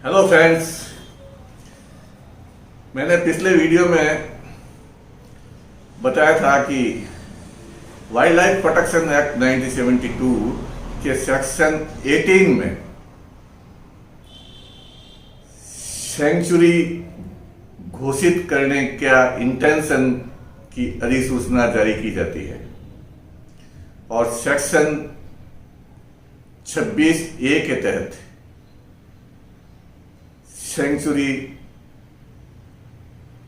Hello friends, मैंने पिछले video में बताया था कि वाइल्ड लाइफ प्रोटेक्शन एक्ट 1972 के सेक्शन 18 में सेंचुरी घोषित करने का इंटेंशन की अधिसूचना जारी की जाती है और सेक्शन 26A के तहत सेंचुरी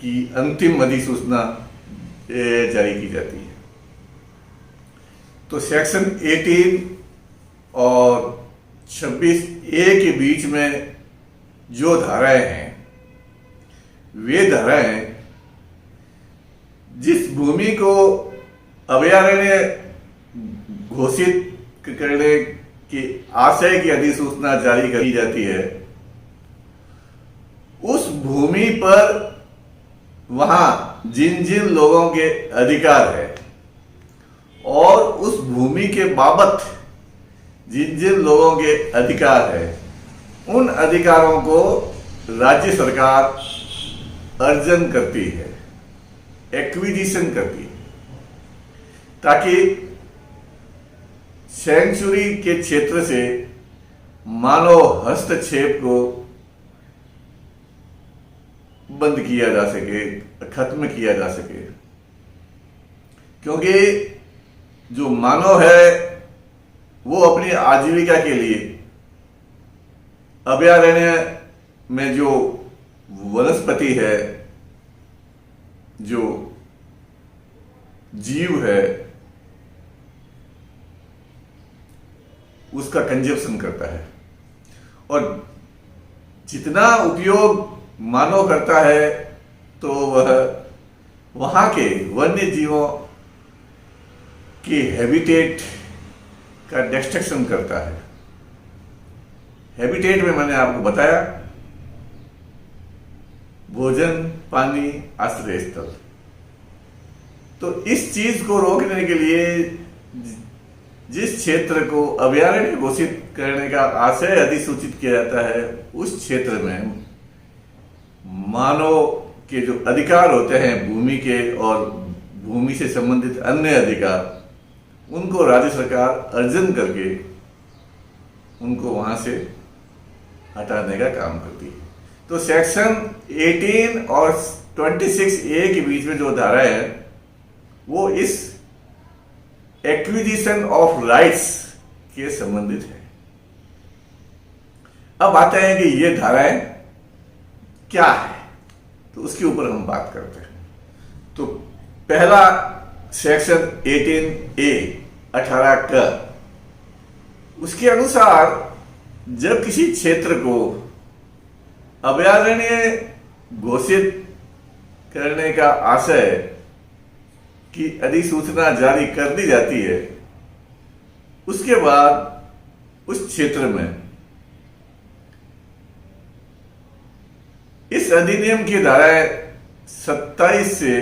की अंतिम अधिसूचना जारी की जाती है। तो सेक्शन 18 और 26A के बीच में जो धाराएं हैं वे धाराएं जिस भूमि को अभयारण्य घोषित करने की आशय की अधिसूचना जारी की जाती है, उस भूमि पर वहां जिन जिन लोगों के अधिकार है और उस भूमि के बाबत जिन जिन लोगों के अधिकार है, उन अधिकारों को राज्य सरकार अर्जन करती है, एक्विजिशन करती है, ताकि सेंचुरी के क्षेत्र से मानव हस्तक्षेप को बंद किया जा सके, खत्म किया जा सके। क्योंकि जो मानव है वो अपनी आजीविका के लिए अभयारण्य में जो वनस्पति है, जो जीव है, उसका कंजप्शन करता है और जितना उपयोग मानव करता है तो वह वहां के वन्य जीवों की हैबिटेट का डिस्ट्रक्शन करता है। हैबिटेट में मैंने आपको बताया भोजन, पानी, आश्रय स्थल। तो इस चीज को रोकने के लिए जिस क्षेत्र को अभयारण्य घोषित करने का आशय अधिसूचित किया जाता है, उस क्षेत्र में मानव के जो अधिकार होते हैं भूमि के और भूमि से संबंधित अन्य अधिकार, उनको राज्य सरकार अर्जन करके उनको वहां से हटाने का काम करती है। तो सेक्शन 18 और 26A के बीच में जो धारा है वो इस एक्विजिशन ऑफ राइट्स के संबंधित है। अब आते हैं कि ये धाराएं क्या है, तो उसके ऊपर हम बात करते हैं। तो पहला सेक्शन 18A 18 का, उसके अनुसार जब किसी क्षेत्र को अभयारण्य घोषित करने का आशय की अधिसूचना जारी कर दी जाती है, उसके बाद उस क्षेत्र में इस अधिनियम की धाराएं 27 से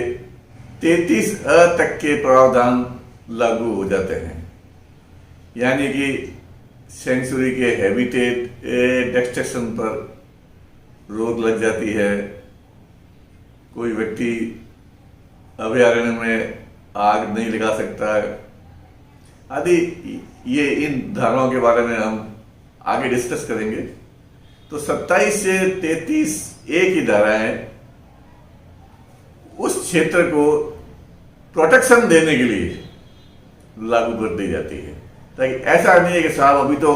33A तक के प्रावधान लागू हो जाते हैं। यानी कि सेंचुरी के हैबिटेट डिस्ट्रक्शन पर रोक लग जाती है। कोई व्यक्ति अभयारण्य में आग नहीं लगा सकता आदि। ये इन धाराओं के बारे में हम आगे डिस्कस करेंगे। तो 27 से 33A की धाराएं उस क्षेत्र को प्रोटेक्शन देने के लिए लागू कर दी जाती है, ताकि ऐसा नहीं है कि साहब अभी तो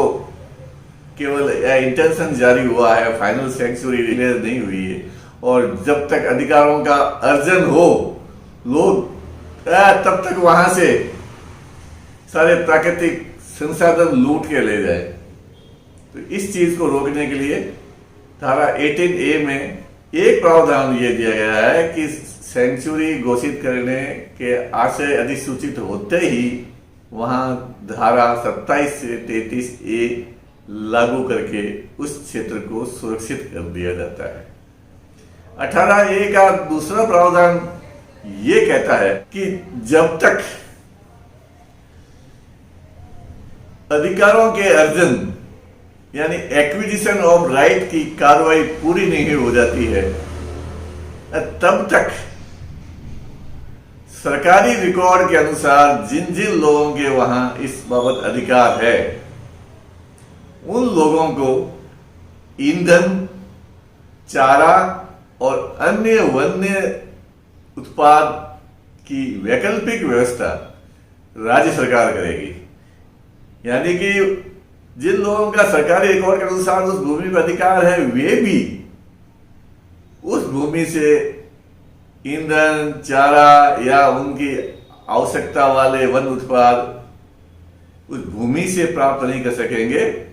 केवल इंटेंशन जारी हुआ है, फाइनल सेंचुरी डिक्लेयर नहीं हुई है और जब तक अधिकारों का अर्जन हो लोग तब तक वहां से सारे प्राकृतिक संसाधन लूट के ले जाए। तो इस चीज को रोकने के लिए धारा 18A में एक प्रावधान ये दिया गया है कि सेंचुरी घोषित करने के आशय अधिसूचित होते ही वहां धारा 27 से 33A लागू करके उस क्षेत्र को सुरक्षित कर दिया जाता है। 18A का दूसरा प्रावधान ये कहता है कि जब तक अधिकारों के अर्जन यानी एक्विजिशन ऑफ राइट की कार्रवाई पूरी नहीं हो जाती है, तब तक सरकारी रिकॉर्ड के अनुसार जिन जिन लोगों के वहां इस बाबत अधिकार है, उन लोगों को ईंधन, चारा और अन्य वन्य उत्पाद की वैकल्पिक व्यवस्था राज्य सरकार करेगी। यानी कि जिन लोगों का सरकारी रिकॉर्ड के अनुसार उस भूमि पर अधिकार है, वे भी उस भूमि से ईंधन, चारा या उनकी आवश्यकता वाले वन उत्पाद उस भूमि से प्राप्त नहीं कर सकेंगे,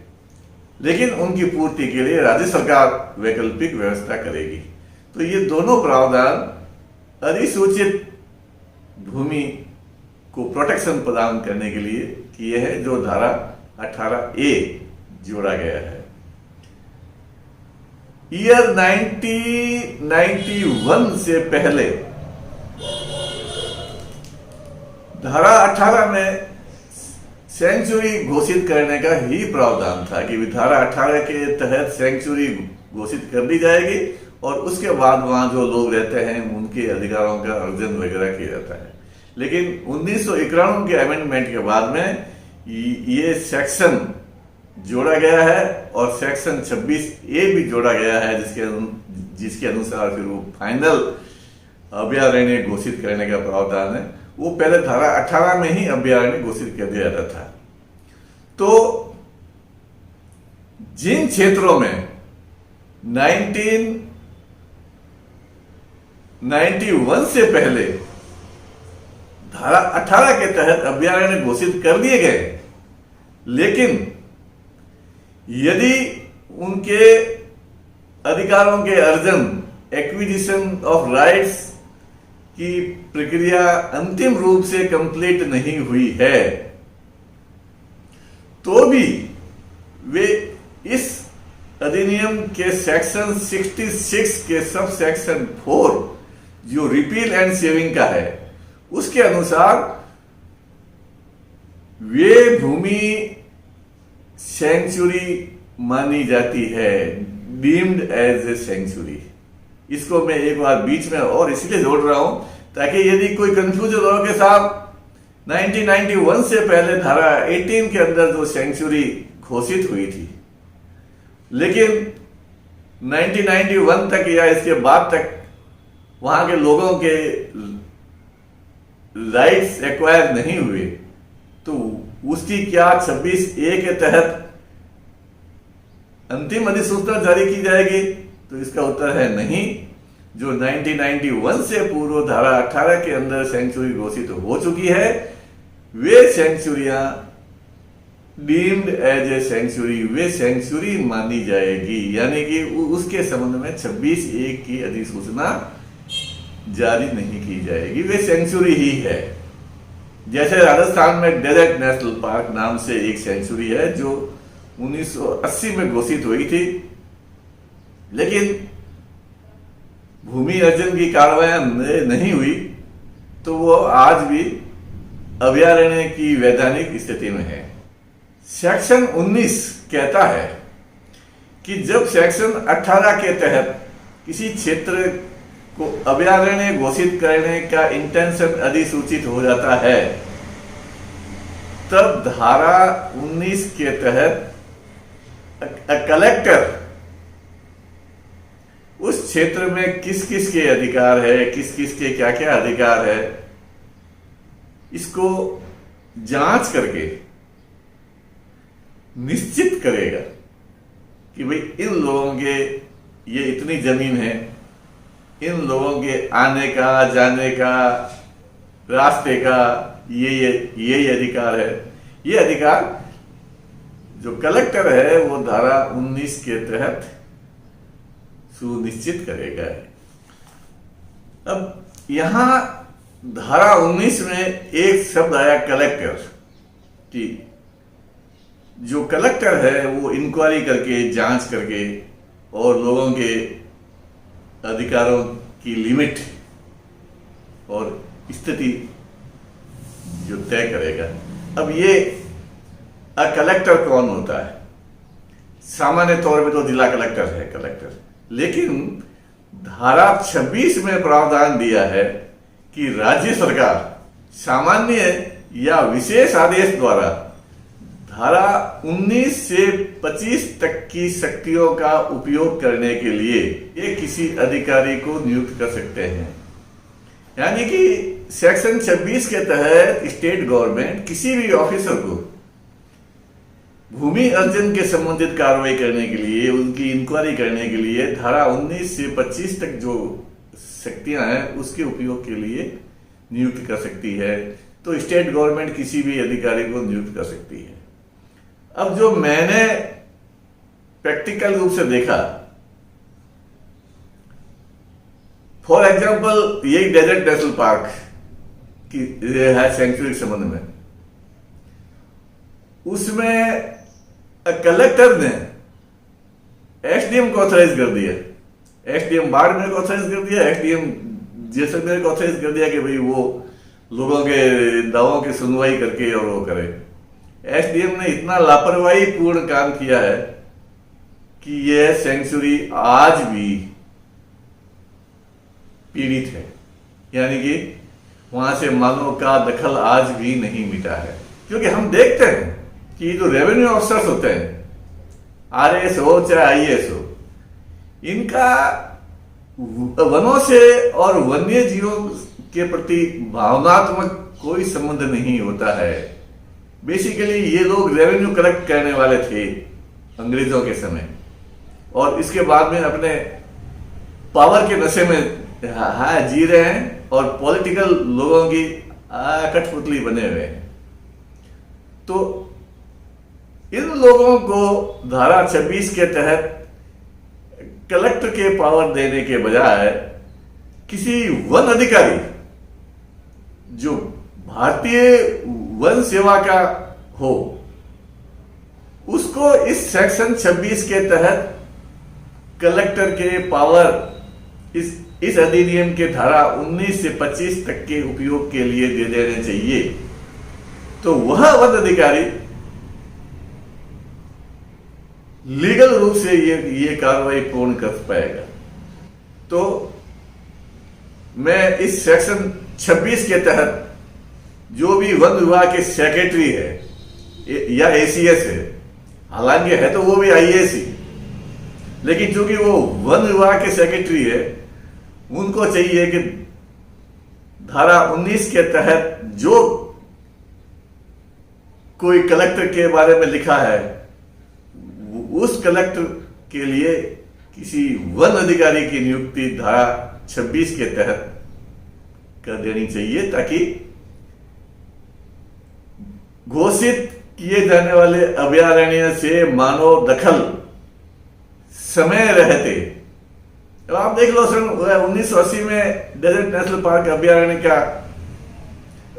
लेकिन उनकी पूर्ति के लिए राज्य सरकार वैकल्पिक व्यवस्था करेगी। तो ये दोनों प्रावधान अधिसूचित भूमि को प्रोटेक्शन प्रदान करने के लिए किए हैं, जो धारा 18A जोड़ा गया है। ईयर 1991 से पहले धारा 18 में सेंचुरी घोषित करने का ही प्रावधान था कि धारा 18 के तहत सेंचुरी घोषित कर दी जाएगी और उसके बाद वहां जो लोग रहते हैं उनके अधिकारों का अर्जन वगैरह किया जाता है। लेकिन 1991 के अमेंडमेंट के बाद में ये सेक्शन जोड़ा गया है और सेक्शन 26A भी जोड़ा गया है, जिसके अनुसार फिर वो फाइनल अभयारण्य घोषित करने का प्रावधान है। वो पहले धारा 18 में ही अभयारण्य घोषित कर दिया जाता था। तो जिन क्षेत्रों में 1991 से पहले धारा 18 के तहत अभयारण्य घोषित कर दिए गए, लेकिन यदि उनके अधिकारों के अर्जन, एक्विजिशन ऑफ राइट्स की प्रक्रिया अंतिम रूप से कंप्लीट नहीं हुई है, तो भी वे इस अधिनियम के सेक्शन 66 के सब सेक्शन 4 जो रिपील एंड सेविंग का है, उसके अनुसार वे भूमि सेंचुरी मानी जाती है, डीम्ड एज ए सेंचुरी। इसको मैं एक बार बीच में और इसलिए जोड़ रहा हूं ताकि यदि कोई कंफ्यूजन हो के साथ 1991 से पहले धारा 18 के अंदर जो सेंचुरी घोषित हुई थी, लेकिन 1991 तक या इसके बाद तक वहां के लोगों के राइट्स एक्वायर नहीं हुए, तो उसकी क्या 26A के तहत अंतिम अधिसूचना जारी की जाएगी? तो इसका उत्तर है नहीं। जो 1991 से पूर्व धारा 18 के अंदर सेंचुरी घोषित हो चुकी है, वे सेंचुरियां डीम्ड एज ए सेंचुरी, वे सेंचुरी मानी जाएगी। यानी कि उसके संबंध में 26A की अधिसूचना जारी नहीं की जाएगी, वे सेंचुरी ही है। जैसे राजस्थान में डेजर्ट नेशनल पार्क नाम से एक सेंचुरी है जो 1980 में घोषित हुई थी, लेकिन भूमि अर्जन की कार्रवाई नहीं हुई, तो वो आज भी अभयारण्य की वैधानिक स्थिति में है। सेक्शन 19 कहता है कि जब सेक्शन 18 के तहत किसी क्षेत्र को अभयारण्य घोषित करने का इंटेंशन अधिसूचित हो जाता है, तब धारा 19 के तहत कलेक्टर उस क्षेत्र में किस किस के अधिकार है, किस किस के क्या क्या अधिकार है, इसको जांच करके निश्चित करेगा कि भाई इन लोगों के ये इतनी जमीन है, इन लोगों के आने का, जाने का, रास्ते का ये अधिकार है। ये अधिकार जो कलेक्टर है वो धारा 19 के तहत सुनिश्चित करेगा। अब यहां धारा 19 में एक शब्द आया कलेक्टर, कि जो कलेक्टर है वो इंक्वायरी करके, जांच करके और लोगों के अधिकारों की लिमिट और स्थिति जो तय करेगा। अब ये कलेक्टर कौन होता है? सामान्य तौर पे तो जिला कलेक्टर है कलेक्टर, लेकिन धारा 26 में प्रावधान दिया है कि राज्य सरकार सामान्य या विशेष आदेश द्वारा धारा 19 से 25 तक की शक्तियों का उपयोग करने के लिए ये किसी अधिकारी को नियुक्त कर सकते हैं। यानी कि सेक्शन 26 के तहत स्टेट गवर्नमेंट किसी भी ऑफिसर को भूमि अर्जन के संबंधित कार्रवाई करने के लिए, उनकी इंक्वायरी करने के लिए धारा 19 से 25 तक जो शक्तियां हैं उसके उपयोग के लिए नियुक्त कर सकती है। तो स्टेट गवर्नमेंट किसी भी अधिकारी को नियुक्त कर सकती है। अब जो मैंने प्रैक्टिकल रूप से देखा, फॉर एग्जाम्पल ये डेजर्ट नेशनल पार्क की है सेंचुरी के संबंध में, उसमें कलेक्टर ने एसडीएम को ऑथराइज कर दिया, एसडीएम बाड़मेर को ऑथराइज कर दिया, एसडीएम जैसलमेर को ऑथराइज कर दिया कि भाई वो लोगों के दावों की सुनवाई करके और वो करे। एसडीएम ने इतना लापरवाही पूर्ण काम किया है कि यह सेंचुरी आज भी पीड़ित है, यानी कि वहां से मानव का दखल आज भी नहीं मिटा है। क्योंकि हम देखते हैं कि जो रेवेन्यू ऑफिसर्स होते हैं, आरएएस हो चाहे आईएएस हो, इनका वनों से और वन्य जीवों के प्रति भावनात्मक कोई संबंध नहीं होता है। बेसिकली ये लोग रेवेन्यू कलेक्ट करने वाले थे अंग्रेजों के समय, और इसके बाद में अपने पावर के नशे में जी रहे हैं और पॉलिटिकल लोगों की कठपुतली बने हुए हैं। तो इन लोगों को धारा 26 के तहत कलेक्टर के पावर देने के बजाय किसी वन अधिकारी जो भारतीय वन सेवा का हो, उसको इस सेक्शन 26 के तहत कलेक्टर के पावर इस अधिनियम के धारा 19 से 25 तक के उपयोग के लिए दे देने चाहिए। तो वह वन अधिकारी लीगल रूप से ये कार्रवाई पूर्ण कर पाएगा। तो मैं इस सेक्शन 26 के तहत जो भी वन विभाग के सेक्रेटरी है या एसीएस है, हालांकि है तो वो भी आईएएस ही, लेकिन चूंकि वो वन विभाग के सेक्रेटरी है, उनको चाहिए कि धारा 19 के तहत जो कोई कलेक्टर के बारे में लिखा है, उस कलेक्टर के लिए किसी वन अधिकारी की नियुक्ति धारा 26 के तहत कर देनी चाहिए, ताकि घोषित किए जाने वाले अभयारण्य से मानव दखल समय रहते। अब आप देख लो, सन 1980 में डेजर्ट नेशनल पार्क अभयारण्य का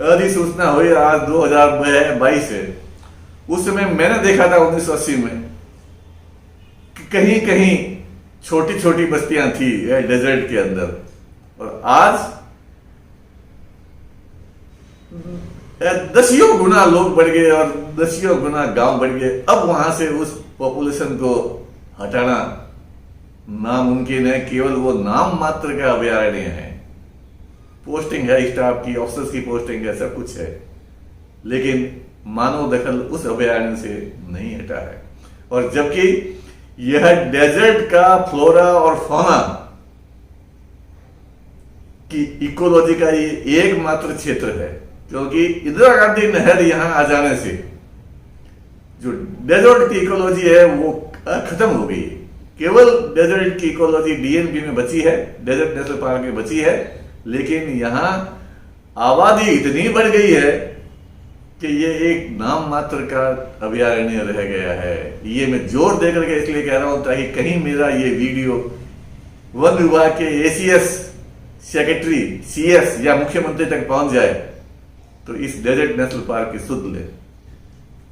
अधिसूचना हुई, आज 2022 है। उस समय मैंने देखा था 1980 में कहीं कहीं छोटी छोटी बस्तियां थी डेजर्ट के अंदर, और आज दसियों गुना लोग बढ़ गए और दसियों गुना गांव बढ़ गए। अब वहां से उस पॉपुलेशन को हटाना नामुमकिन है। केवल वो नाम मात्र का अभयारण्य है, पोस्टिंग है स्टाफ की, ऑफिसर्स की पोस्टिंग है, सब कुछ है, लेकिन मानव दखल उस अभयारण्य से नहीं हटा है। और जबकि यह डेजर्ट का फ्लोरा और फौना की इकोलॉजी का ये एकमात्र क्षेत्र है, क्योंकि इंदिरा गांधी नहर यहां आ जाने से जो डेजर्ट की इकोलॉजी है वो खत्म हो गई। केवल डेजर्ट की इकोलॉजी डीएनबी में बची है, डेजर्ट नेशनल पार्क में बची है, लेकिन यहां आबादी इतनी बढ़ गई है कि ये एक नाम मात्र का अभयारण्य रह गया है। ये मैं जोर देकर के इसलिए कह रहा हूं ताकि कहीं मेरा ये वीडियो वन विभाग के एसीएस, सेक्रेटरी, सीएस या मुख्यमंत्री तक पहुंच जाए तो इस डेजर्ट नेशनल पार्क की सुध ले।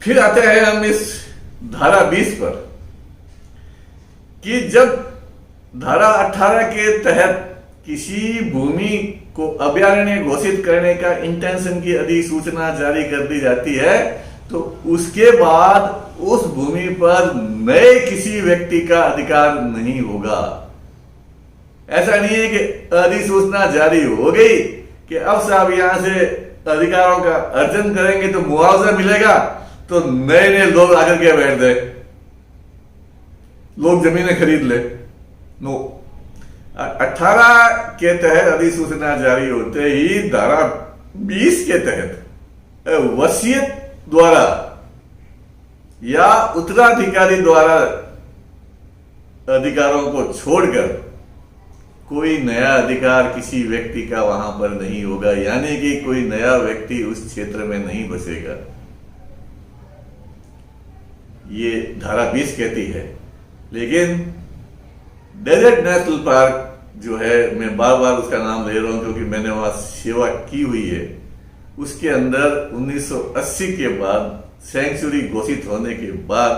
फिर आते हैं हम इस धारा 20 पर कि जब धारा 18 के तहत किसी भूमि को अभयारण्य घोषित करने का इंटेंशन की अधिसूचना जारी कर दी जाती है, तो उसके बाद उस भूमि पर नए किसी व्यक्ति का अधिकार नहीं होगा। ऐसा नहीं है कि अधिसूचना जारी हो गई कि अब साहब यहां से अधिकारों का अर्जन करेंगे तो मुआवजा मिलेगा, तो नए नए लोग आकर के बैठ गए, लोग जमीनें खरीद ले। नो, 18 के तहत अधिसूचना जारी होते ही धारा 20 के तहत वसीयत द्वारा या उत्तराधिकारी द्वारा अधिकारों को छोड़कर कोई नया अधिकार किसी व्यक्ति का वहां पर नहीं होगा, यानी कि कोई नया व्यक्ति उस क्षेत्र में नहीं बसेगा। ये धारा 20 कहती है। लेकिन डेजर्ट नेशनल पार्क जो है, मैं बार बार उसका नाम ले रहा हूं क्योंकि मैंने वहां सेवा की हुई है, उसके अंदर 1980 के बाद सेंचुरी घोषित होने के बाद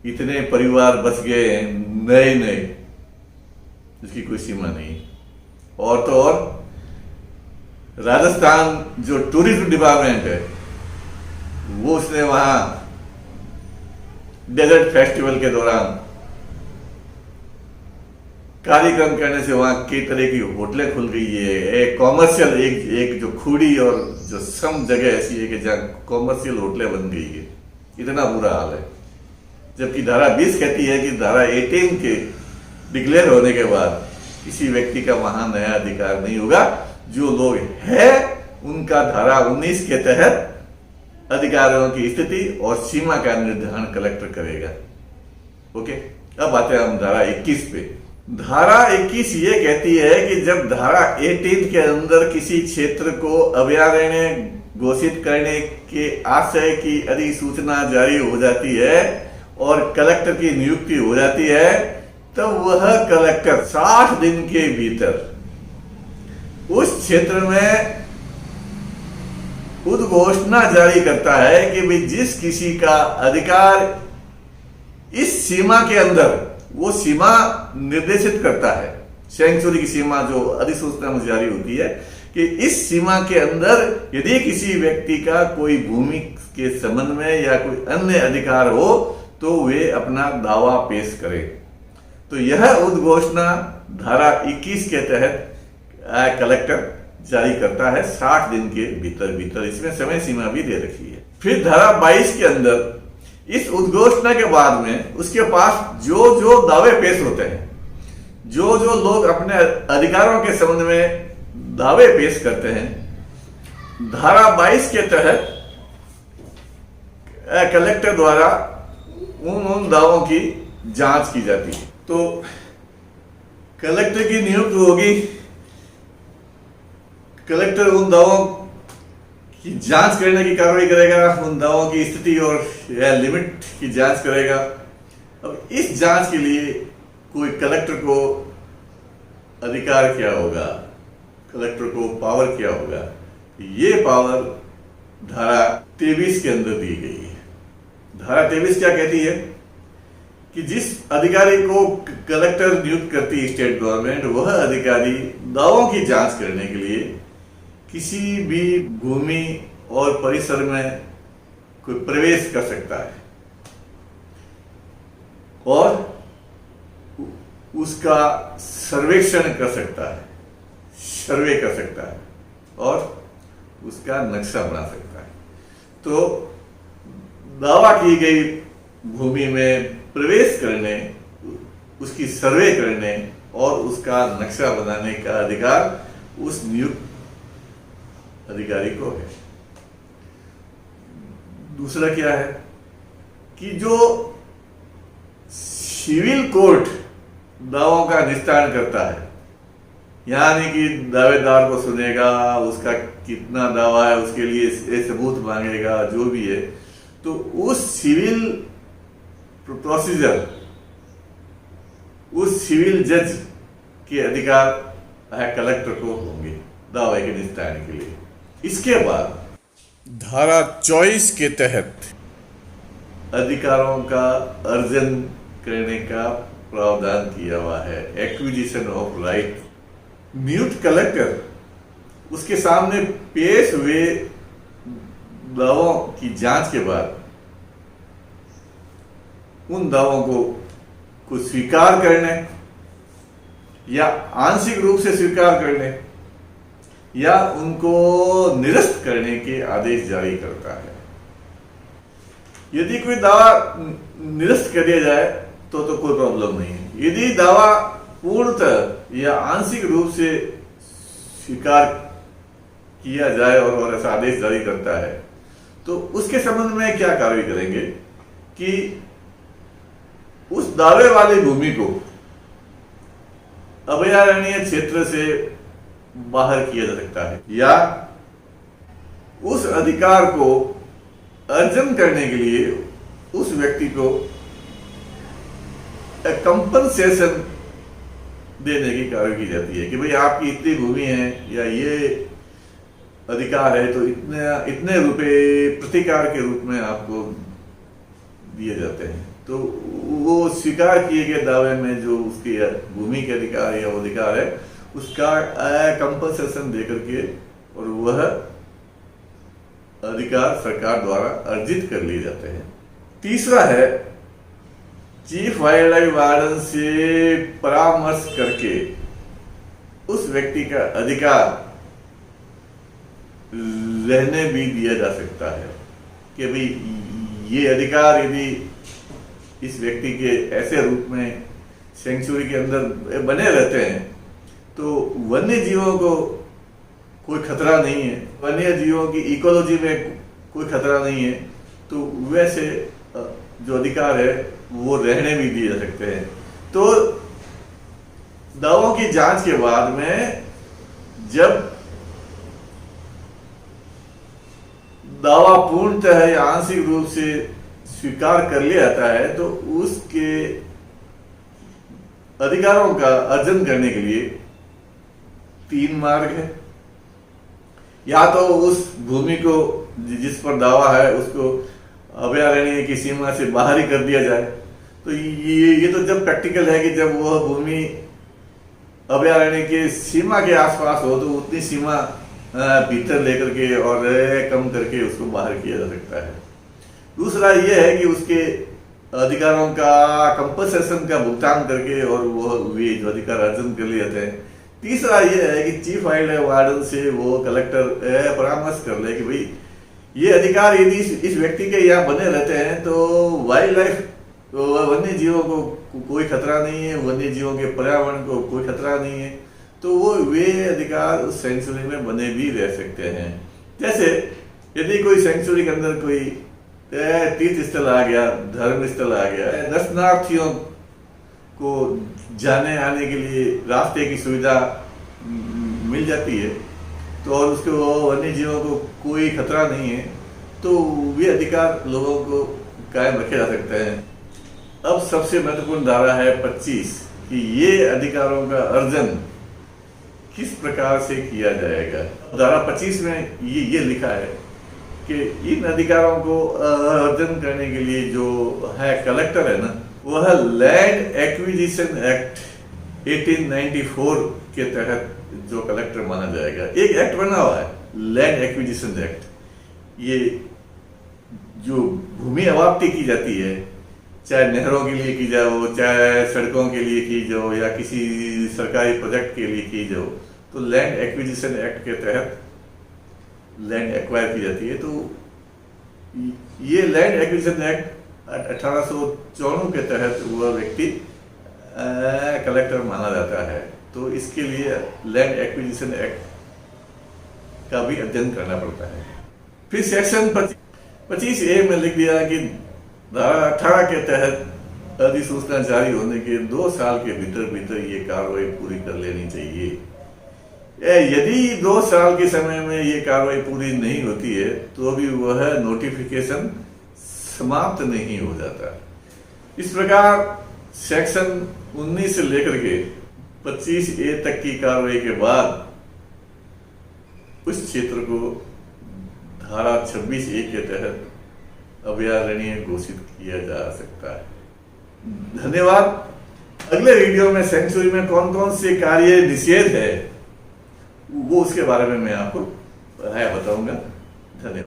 इतने परिवार बस गए हैं नए नए, इसकी कोई सीमा नहीं। और तो और राजस्थान जो टूरिज्म डिपार्टमेंट है वो उसने वहां डेजर्ट फेस्टिवल के दौरान कार्यक्रम करने से वहां कई तरह की होटलें खुल गई है। एक कॉमर्शियल एक जो खूड़ी और जो सम जगह ऐसी है कि जहां कॉमर्शियल होटलें बन गई है। इतना बुरा हाल है। जबकि धारा 20 कहती है कि धारा 18 के डिक्लेयर होने के बाद किसी व्यक्ति का वहां नया अधिकार नहीं होगा। जो लोग हैं उनका धारा 19 के तहत अधिकारियों की स्थिति और सीमा का निर्धारण कलेक्टर करेगा। ओके, अब आते हैं हम धारा 21 पे। धारा 21 ये कहती है कि जब धारा 18 के अंदर किसी क्षेत्र को अभयारण्य घोषित करने के आशय की अधिसूचना जारी हो जाती है और कलेक्टर की नियुक्ति हो जाती है, तो वह कलेक्टर 60 दिन के भीतर उस क्षेत्र में उद्घोषणा जारी करता है कि भाई जिस किसी का अधिकार इस सीमा के अंदर, वो सीमा निर्देशित करता है, सेंचुरी की सीमा जो अधिसूचना में जारी होती है कि इस सीमा के अंदर यदि किसी व्यक्ति का कोई भूमि के संबंध में या कोई अन्य अधिकार हो तो वे अपना दावा पेश करें। तो यह उद्घोषणा धारा 21 के तहत कलेक्टर जारी करता है 60 दिन के भीतर। इसमें समय सीमा भी दे रखी है। फिर धारा 22 के अंदर इस उद्घोषणा के बाद में उसके पास जो जो दावे पेश होते हैं, जो जो लोग अपने अधिकारों के संबंध में दावे पेश करते हैं, धारा 22 के तहत कलेक्टर द्वारा उन दावों की जांच की जाती है। तो कलेक्टर की नियुक्ति होगी, कलेक्टर उन दावों की जांच करने की कार्रवाई करेगा, उन दावों की स्थिति और लिमिट की जांच करेगा। अब इस जांच के लिए कोई कलेक्टर को अधिकार क्या होगा, कलेक्टर को पावर क्या होगा, ये पावर धारा 23 के अंदर दी गई है। धारा 23 क्या कहती है कि जिस अधिकारी को कलेक्टर नियुक्त करती है स्टेट गवर्नमेंट, वह अधिकारी दावों की जांच करने के लिए किसी भी भूमि और परिसर में कोई प्रवेश कर सकता है और उसका सर्वेक्षण कर सकता है, सर्वे कर सकता है और उसका नक्शा बना सकता है। तो दावा की गई भूमि में प्रवेश करने, उसकी सर्वे करने और उसका नक्शा बनाने का अधिकार उस नियुक्त अधिकारी को है। दूसरा क्या है कि जो सिविल कोर्ट दावों का निस्तारण करता है, यानी कि दावेदार को सुनेगा, उसका कितना दावा है उसके लिए सबूत मांगेगा, जो भी है, तो उस सिविल प्रोसीजर, उस सिविल जज के अधिकार कलेक्टर को होंगे दावे के निस्तारण के लिए। इसके बाद धारा 24 के तहत अधिकारों का अर्जन करने का प्रावधान किया हुआ है, एक्विजिशन ऑफ राइट। नियुक्त कलेक्टर उसके सामने पेश हुए दावों की जांच के बाद उन दावों को स्वीकार करने या आंशिक रूप से स्वीकार करने या उनको निरस्त करने के आदेश जारी करता है। यदि कोई दावा निरस्त कर दिया जाए तो कोई प्रॉब्लम नहीं है। यदि दावा पूर्णतः या आंशिक रूप से स्वीकार किया जाए और ऐसा आदेश जारी करता है तो उसके संबंध में क्या कार्रवाई करेंगे कि उस दावे वाली भूमि को अभयारण्य क्षेत्र से बाहर किया जा सकता है या उस अधिकार को अर्जन करने के लिए उस व्यक्ति को कंपनसेशन देने की कार्रवाई की जाती है कि भाई आपकी इतनी भूमि है या ये अधिकार है तो इतने रुपए प्रतिकार के रूप में आपको दिए जाते हैं। तो वो स्वीकार किए गए दावे में जो उसकी भूमि के अधिकार या वो अधिकार है उसका कंपनसेशन देकर के और वह अधिकार सरकार द्वारा अर्जित कर लिए जाते हैं। तीसरा है चीफ वाइल्ड लाइफ वार्डन से परामर्श करके उस व्यक्ति का अधिकार रहने भी दिया जा सकता है कि भाई ये अधिकार यदि इस व्यक्ति के ऐसे रूप में सेंचुरी के अंदर बने रहते हैं तो वन्य जीवों को कोई खतरा नहीं है, वन्य जीवों की इकोलॉजी में कोई खतरा नहीं है, तो वैसे जो अधिकार है वो रहने भी दिए जा सकते हैं। तो दावों की जांच के बाद में जब दावा पूर्णतः या आंशिक रूप से स्वीकार कर लिया जाता है तो उसके अधिकारों का अर्जन करने के लिए 3 मार्ग है। या तो उस भूमि को जिस पर दावा है उसको अभयारण्य की सीमा से बाहर ही कर दिया जाए। तो ये तो जब प्रैक्टिकल है कि जब वह भूमि अभयारण्य के सीमा के आसपास हो तो उतनी सीमा भीतर लेकर के और कम करके उसको बाहर किया जा सकता है। दूसरा ये है कि उसके अधिकारों का कंपनसेशन का भुगतान करके और वे जो अधिकार अर्जन कर लिए जाते हैं। तीसरा ये है कि चीफ वाइल्ड लाइफ वार्डन से वो कलेक्टर परामर्श कर ले कि भाई ये अधिकार यदि इस व्यक्ति के यहाँ बने रहते हैं तो वाइल्ड लाइफ वन्य जीवों को कोई खतरा नहीं है, वन्य जीवों के पर्यावरण को कोई खतरा नहीं है, तो वो वे अधिकार उस सेंचुरी में बने भी रह सकते हैं। जैसे यदि कोई सेंचुरी के अंदर कोई तीर्थ स्थल आ गया, धर्म स्थल आ गया, दर्शनार्थियों को जाने आने के लिए रास्ते की सुविधा मिल जाती है तो और उसको वन्य जीवों को कोई खतरा नहीं है तो वे अधिकार लोगों को कायम रखे जा सकते हैं। अब सबसे महत्वपूर्ण धारा है 25 कि ये अधिकारों का अर्जन किस प्रकार से किया जाएगा। धारा 25 में ये लिखा है कि इन अधिकारों को अर्जन करने के लिए जो है कलेक्टर है ना, वह लैंड एक्विजिशन एक्ट 1894 के तहत जो कलेक्टर माना जाएगा। एक एक्ट बना हुआ है लैंड एक्विजिशन एक्ट। ये जो भूमि अवाप्ति की जाती है, चाहे नहरों के लिए की जाओ, चाहे सड़कों के लिए की जाओ या किसी सरकारी प्रोजेक्ट के लिए की जाओ, तो लैंड एक्विजिशन एक्ट के तहत लैंड एक्वायर की जाती है। तो ये लैंड एक्विजिशन एक्ट 1894 के तहत वह व्यक्ति कलेक्टर माना जाता है। तो इसके लिए लैंड एक्विजिशन एक्ट का भी अध्ययन करना पड़ता है। फिर सेक्शन 25A में लिख दिया कि धारा 18 के तहत अधिसूचना जारी होने के 2 साल के भीतर ये कार्रवाई पूरी कर लेनी चाहिए। यदि 2 साल के समय में ये कार्रवाई पूरी नहीं होती है तो भी वह नोटिफिकेशन समाप्त नहीं हो जाता। इस प्रकार सेक्शन 19 से लेकर के 25A तक की कार्रवाई के बाद उस क्षेत्र को धारा 26A के तहत अभयारण्य घोषित किया जा सकता है। धन्यवाद। अगले वीडियो में सेंचुरी में कौन कौन से कार्य निषेध है वो उसके बारे में मैं आपको बताऊंगा। धन्यवाद।